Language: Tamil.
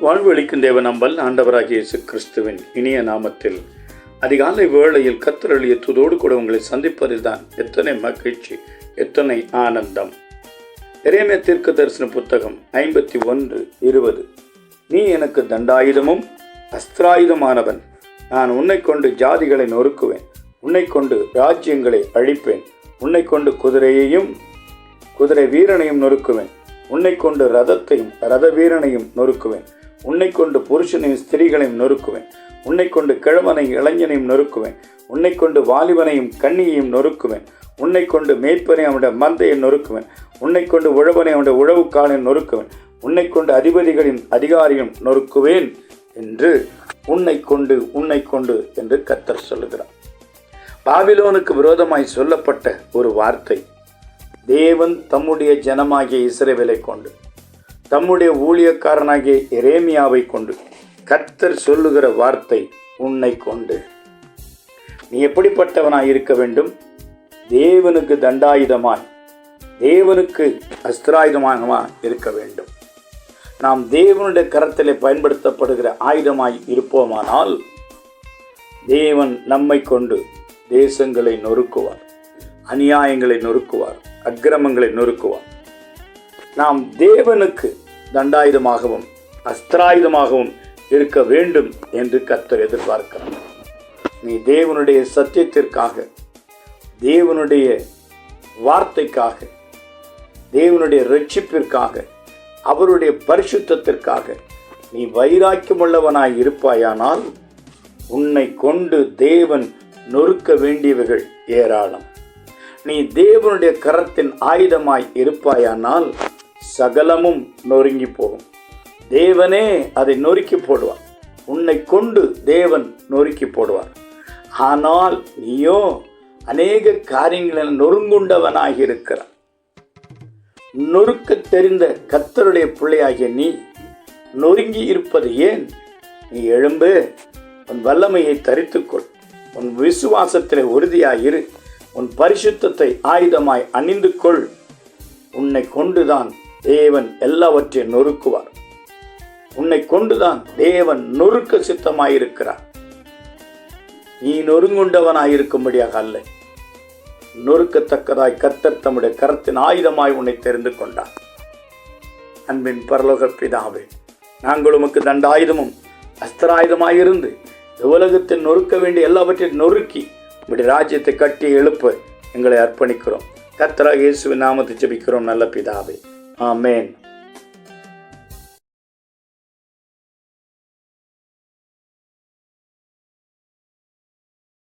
வாழ்வளிக்கும் தேவ நம்பல் ஆண்டவராகிய இயேசு கிறிஸ்துவின் இனிய நாமத்தில் அதிகாலை வேளையில் கர்த்தருடைய துதோடு கூட உங்களை சந்திப்பதில் தான் எத்தனை மகிழ்ச்சி, எத்தனை ஆனந்தம். எரேமியா தீர்க்க தரிசன புத்தகம் 51:20. நீ எனக்கு தண்டாயுதமும் அஸ்திராயுதமானவன். நான் உன்னை கொண்டு ஜாதிகளை நொறுக்குவேன், உன்னை கொண்டு ராஜ்யங்களை அழிப்பேன், உன்னை கொண்டு குதிரை வீரனையும் நொறுக்குவேன், உன்னை கொண்டு ரதத்தையும் ரத வீரனையும் நொறுக்குவேன், உன்னை கொண்டு புருஷனையும் ஸ்திரீகளையும் நொறுக்குவேன், உன்னை கொண்டு கிழவனையும் இளைஞனையும் நொறுக்குவேன், உன்னை கொண்டு வாலிபனையும் கன்னியையும் நொறுக்குவேன், உன்னை கொண்டு மேய்ப்பனை அவனுடைய மந்தையை நொறுக்குவேன், உன்னை கொண்டு உழவனை அவனுடைய உழவுக்காலை நொறுக்குவேன், உன்னை கொண்டு அதிபதிகளின் அதிகாரியும் நொறுக்குவேன் என்று உன்னை கொண்டு என்று கர்த்தர் சொல்லுகிறார். பாபிலோனுக்கு விரோதமாய் சொல்லப்பட்ட ஒரு வார்த்தை தேவன் தம்முடைய ஜனமாகிய இஸ்ரவேலை கொண்டு, தம்முடைய ஊழியக்காரனாகிய எரேமியாவை கொண்டு கர்த்தர் சொல்லுகிற வார்த்தை உன்னை கொண்டு. நீ எப்படிப்பட்டவனாய் இருக்க வேண்டும்? தேவனுக்கு தண்டாயுதமாய், தேவனுக்கு அஸ்திராயுதமாய் இருக்க வேண்டும். நாம் தேவனுடைய கரத்திலே பயன்படுத்தப்படுகிற ஆயுதமாய் இருப்போமானால் தேவன் நம்மை கொண்டு தேசங்களை நொறுக்குவார், அநியாயங்களை நொறுக்குவார், அக்கிரமங்களை நொறுக்குவார். நாம் தேவனுக்கு தண்டாயுதமாகவும் அஸ்திராயுதமாகவும் இருக்க வேண்டும் என்று கர்த்தர் எதிர்பார்க்கிறார். நீ தேவனுடைய சத்தியத்திற்காக, தேவனுடைய வார்த்தைக்காக, தேவனுடைய ரட்சிப்பிற்காக, அவருடைய பரிசுத்தத்திற்காக நீ வைராக்கியமுள்ளவனாய் இருப்பாயானால் உன்னை கொண்டு தேவன் நொறுக்க வேண்டியவைகள் ஏராளம். நீ தேவனுடைய கரத்தின் ஆயுதமாய் இருப்பாயானால் சகலமும் நொறுங்கி போகும். தேவனே அதை நொறுக்கி போடுவார். உன்னை கொண்டு தேவன் நொறுக்கி போடுவார். ஆனால் நீயோ அநேக காரியங்களில் நொறுங்குண்டவனாகி இருக்கிறார். நொறுக்க தெரிந்த கர்த்தருடைய பிள்ளையாகிய நீ நொறுங்கி இருப்பது ஏன்? நீ எழும்பு, உன் வல்லமையை தரித்துக்கொள், உன் விசுவாசத்திலே உறுதியாயிரு, உன் பரிசுத்தத்தை ஆயுதமாய் அணிந்து கொள். உன்னை கொண்டுதான் தேவன் எல்லாவற்றையும் நொறுக்குவார். உன்னை கொண்டுதான் தேவன் நொறுக்க சித்தமாயிருக்கிறார். நீ நொறுங்குண்டவனாயிருக்கும்படியாக அல்ல, நொறுக்கத்தக்கதாய் கர்த்தர் தம்முடைய கரத்தின் ஆயுதமாய் உன்னை தெரிந்து கொண்டார். அன்பின் பரலோக பிதாவே, நாங்கள் உமக்கு தண்டாயுதமும் அஸ்திராயுதமாயிருந்து உலகத்தில் நொறுக்க வேண்டிய எல்லாவற்றையும் நொறுக்கி உம்முடைய ராஜ்யத்தை கட்டி எழுப்ப எங்களை அர்ப்பணிக்கிறோம். கர்த்தராகிய இயேசுவின் நாமத்தில் ஜெபிக்கிறோம் நல்ல பிதாவே, ஆமென்.